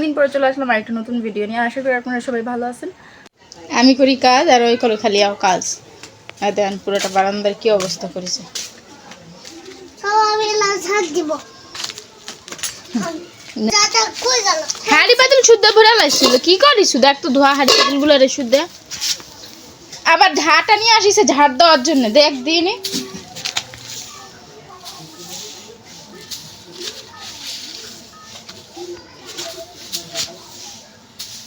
অনেকদিন পরে চলে আসলাম আর একটা নতুন ভিডিও নিয়ে। আশা করি আপনারা সবাই ভালো আছেন। আমি করি কাজ আর ওই করে খালি কাজ। আর দেখেন পুরোটা বারান্দার কি অবস্থা করেছে। হাড়ি পাতিল শুদ্ধ ভরে লাগছিল, কি করিস শুধু একটু ধোয়া হাড়ি পাতিল গুলো রে শুদ্ধ। আবার ঝাড়টা নিয়ে আসিছে ঝাড় দেওয়ার জন্য, দেখ দিইনি।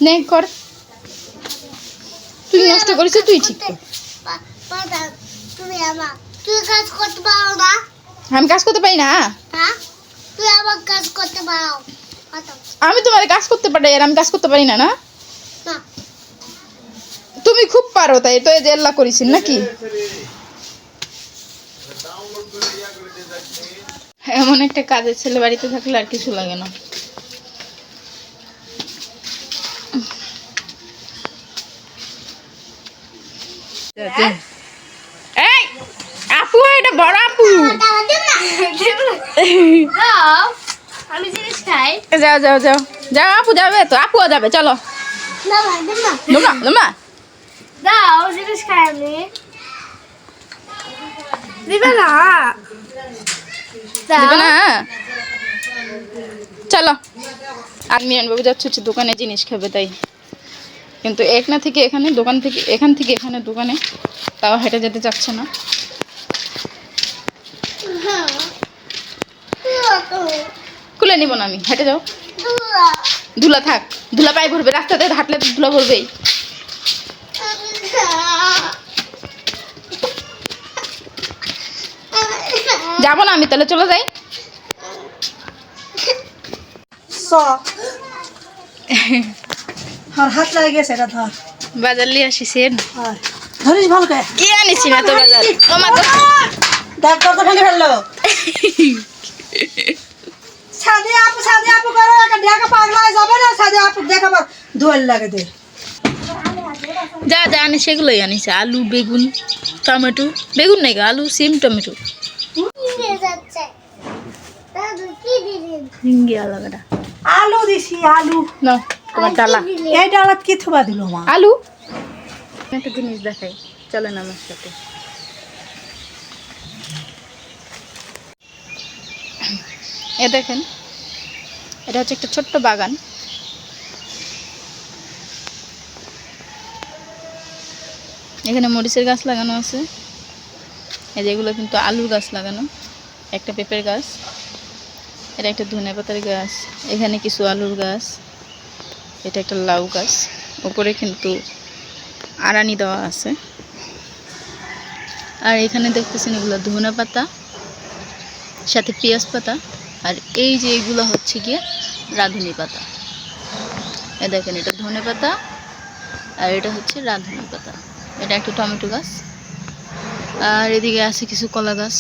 নে কর, তুই নষ্ট করিস, তুই ঠিক কর। আমি কাজ করতে পারি না? আমি তোমার কাজ করতে পারি আর আমি কাজ করতে পারি না? না তুমি খুব পারো, তাই তো এই যে আল্লাহ করেছেন নাকি। এমন একটা কাজের ছেলে বাড়িতে থাকলে আর কিছু লাগে না। এই আপু, এটা বড় আপু। আমি জিনিস খাই। যাও যাও যাও যাও, আপু যাবে তো, আপুও যাবে, চলো। দাও জিনিস খাই আমি। দিবে না? দিবে না? চলো। আর মিরান বাবু যাচ্ছে হচ্ছে দোকানে জিনিস খাবে, তাই কিন্তু এখান থেকে এখানে, দোকান থেকে এখান থেকে এখানে দোকানে, তাও হেঁটে যেতে চাচ্ছে না। খুলে নিব না আমি, হেঁটে যাও। ধুলা থাক, ধুলা পায়ে ভরবে, রাস্তাতে হাঁটলে তো ধুলা ভরবেই। যাবো না আমি, তাহলে চলে যাই। হাত লাগে গেছে, এটা ধর। বাজার লিয়ে আসিছেন? ধরিস ভালো করে। কি আনিছি না তো বাজার? দেখ তো ভেঙে ফেললো। সাদি আপু করে একটা ঢাকা পাগলা যাবে না, সাদি আপু দেখাবার দোল লাগে দে। যা যা আনি সেগুলোই আনিছে, আলু, বেগুন, টমেটো। বেগুন নাই গো, আলু, সিম, টমেটো। আলু দিছি, আলু নাও তোমার ডালা। এই ডালা কি থুবা দিল মা? আলু। একটা জিনিস দেখাই, চলেন আমার সাথে। এ দেখেন, এটা হচ্ছে একটা ছোট্ট বাগান। এখানে মরিচের গাছ লাগানো আছে, এই যেগুলো কিন্তু আলুর গাছ লাগানো। একটা পেঁপের গাছ, এটা একটা ধনেপাতার গাছ, এখানে কিছু আলুর গাছ, এটা একটা লাউ গাছ। উপরে কিন্তু আড়ানি দেওয়া আছে। আর এখানে দেখতেছেন এগুলো ধনেপাতা, সাথে পেঁয়াজ পাতা। আর এই যে এগুলো হচ্ছে গিয়ে রাঁধুনি পাতা। এ দেখেন, এটা ধনেপাতা আর এটা হচ্ছে রাঁধুনি পাতা। এটা একটা টমেটো গাছ। আর এদিকে আছে কিছু কলা গাছ।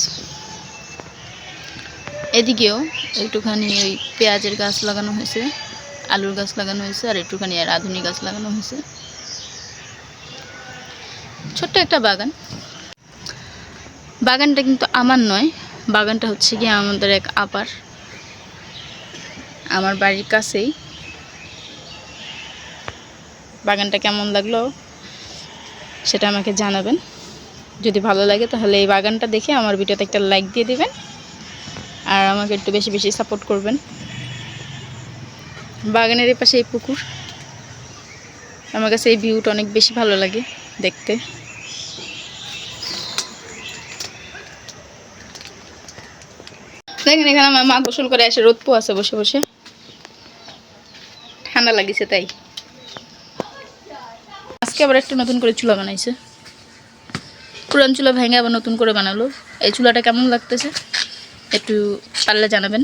এদিকেও একটুখানি ওই পেঁয়াজের গাছ লাগানো হয়েছে, আলুর গাছ লাগানো হয়েছে, আর একটুখানি রাঁধুনি গাছ লাগানো হয়েছে। ছোট্ট একটা বাগান। বাগানটা কিন্তু আমার নয়, বাগানটা হচ্ছে গিয়ে আমাদের এক আপার, আমার বাড়ির কাছেই। বাগানটা কেমন লাগলো সেটা আমাকে জানাবেন। যদি ভালো লাগে তাহলে এই বাগানটা দেখে আমার ভিডিওতে একটা লাইক দিয়ে দিবেন, আর আমাকে একটু বেশি বেশি সাপোর্ট করবেন। বাগানের পাশে এই পুকুর, আমার কাছে এই ভিউটা অনেক বেশি ভালো লাগে দেখতে। দেখেন এখানে আমার মা গোসল করে এসে রোদ পোয়াছে বসে বসে, ঠান্ডা লাগিছে তাই। আজকে আবার একটা নতুন করে চুলা বানাইছে, পুরান চুলা ভেঙে আবার নতুন করে বানালো। এই চুলাটা কেমন লাগতেছে একটু পারলে জানাবেন।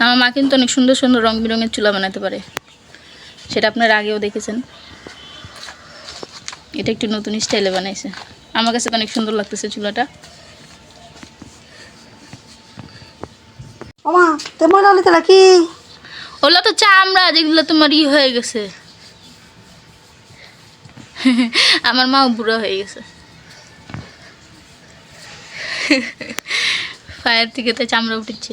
আমার মা কিন্তু অনেক সুন্দর সুন্দর রং বেরঙের চুলা বানাতে পারে, সেটা আপনারা আগেও দেখেছেন। এটা একটু নতুন স্টাইলে বানাইছে, আমার কাছে অনেক সুন্দর লাগতেছে চুলাটা। ওমা তোমার ডালিতে কি ওগুলো তো চামড়া, যেগুলো তোমার হয়ে গেছে। আমার মাও বুড়ো হয়ে গেছে। পায়ের থেকে তো চামড়া উঠেছে।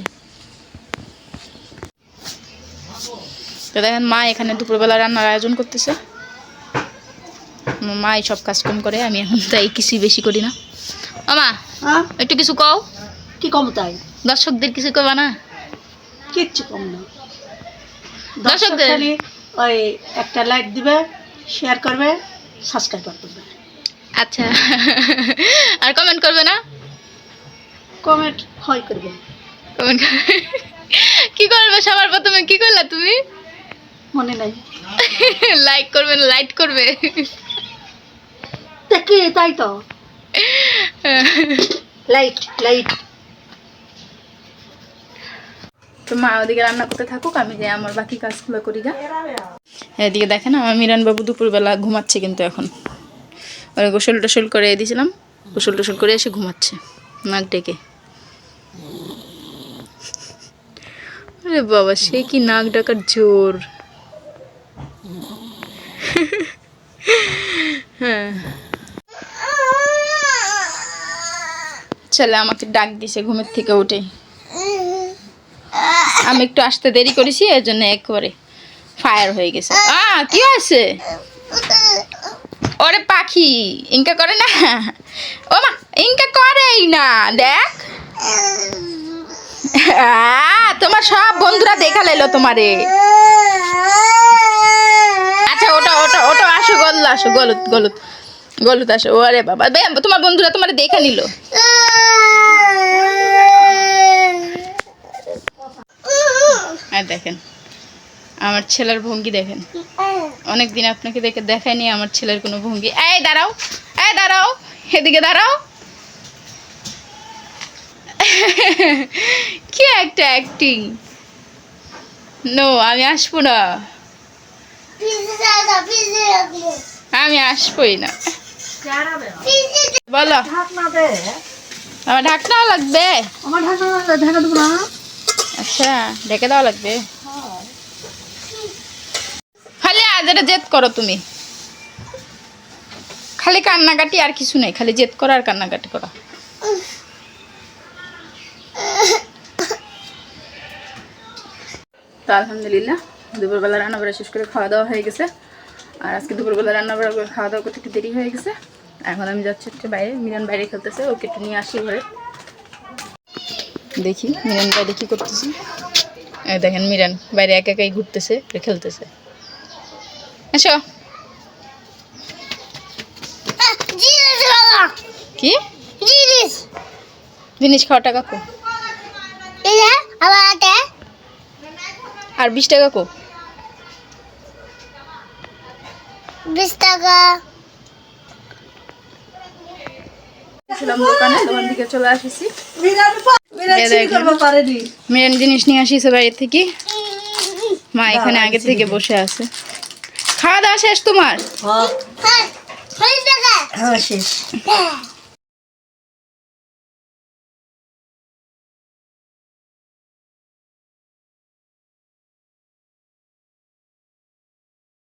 তো দেখেন মা এখানে দুপুরবেলা রান্নার আয়োজন করতেছে। আমার মা এই সব কাজকাম করে, আমি এখন তাই কিছুই বেশি করি না। মামা হ্যাঁ একটু কিছু কও, কি কম তাই? দর্শকদের কিছু কবা না? কিচ্ছু কম না। দর্শকদের খালি ওই একটা লাইক দিবে, শেয়ার করবে, সাবস্ক্রাইব করবে। আচ্ছা আর কমেন্ট করবে না? কমেন্ট হয় করবে। কমেন্ট কি করবে? সবার প্রথমে কি করলা তুমি? মনে নাই লাইক করবে না, লাইক করবে? দেখি তাই তো, লাইট লাইট। তো মা ওদিকে রান্না করতে থাকুক, আমি যাই আমার বাকি কাজগুলো করি গা। এদিকে দেখেন আমার মিরান বাবু দুপুরবেলা ঘুমাচ্ছে, কিন্তু এখন ওরা গোসল টোসল করে দিয়েছিলাম, গোসল টোসল করে এসে ঘুমাচ্ছে নাক ডেকে। আরে বাবা, সে কি নাক ডাকার জোর! হ্যাঁ, ছেলে আমাকে ডাক দিছে ঘুমের থেকে উঠে। আমি একটু আসতে দেরি করেছি, এর জন্য একবারে ফায়ার হয়ে গেছে। কি হয়েছে? ওরে পাখি ইনকা করে না, ও মা ইনকা করেই না, দেখ। তোমার সব বন্ধুরা দেখা লাইলো তোমারে। আচ্ছা ওটা ওটা ওটা আসো, গলু আসো, গলুত গলুত গলুত আসো। ওরে বাবা, তোমার বন্ধুরা তোমারে দেখা নিল। আর দেখেন আমার ছেলের ভঙ্গি দেখেন, অনেকদিন আপনাকে দেখে দেখায়নি আমার ছেলের কোনো ভঙ্গি। এই দাঁড়াও, এই দাঁড়াও, এদিকে দাঁড়াও। কি একটা অ্যাক্টিং! নো, আমি আসবো না, আমি আসবোই না। বলো, আমার ঢাকনাও লাগবে? আমার ঢাকা ঢাকা দেবো না। আচ্ছা, ঢেকে দেওয়া লাগবে। খালি আজ এটা জেদ করো তুমি, খালি কান্নাকাটি আর কিছু নেই, খালি জেদ করা আর কান্নাকাটি করা। তো আলহামদুলিল্লাহ দুপুরবেলা রান্না বাড়া শেষ করে খাওয়া দাওয়া হয়ে গেছে। আর আজকে দুপুরবেলা রান্না বাড়া করে খাওয়া দাওয়া করতে একটু দেরি হয়ে গেছে। এখন আমি যাচ্ছি একটু বাইরে, মিরান বাইরে খেলতেছে, ওকে একটু নিয়ে আসি ঘরে। দেখি মিরান বাইরে কী করতেছে। দেখেন মিরান বাইরে একা একাই ঘুরতেছে, খেলতেছে। আসো। কি জিনিস খাওয়া? টাকা কো? আর 20 টাকা কো? 20 টাকা ছিলাম দোকানে, দোকান থেকে চলে আসিছি। মিরান মিরান জিনিস নিয়ে আসিছে বাইরে থেকে। মা এখানে আগে থেকে বসে আছে। খাওয়া দাওয়া শেষ তোমার? হ্যাঁ হ্যাঁ 20 টাকা হ্যাঁ শেষ।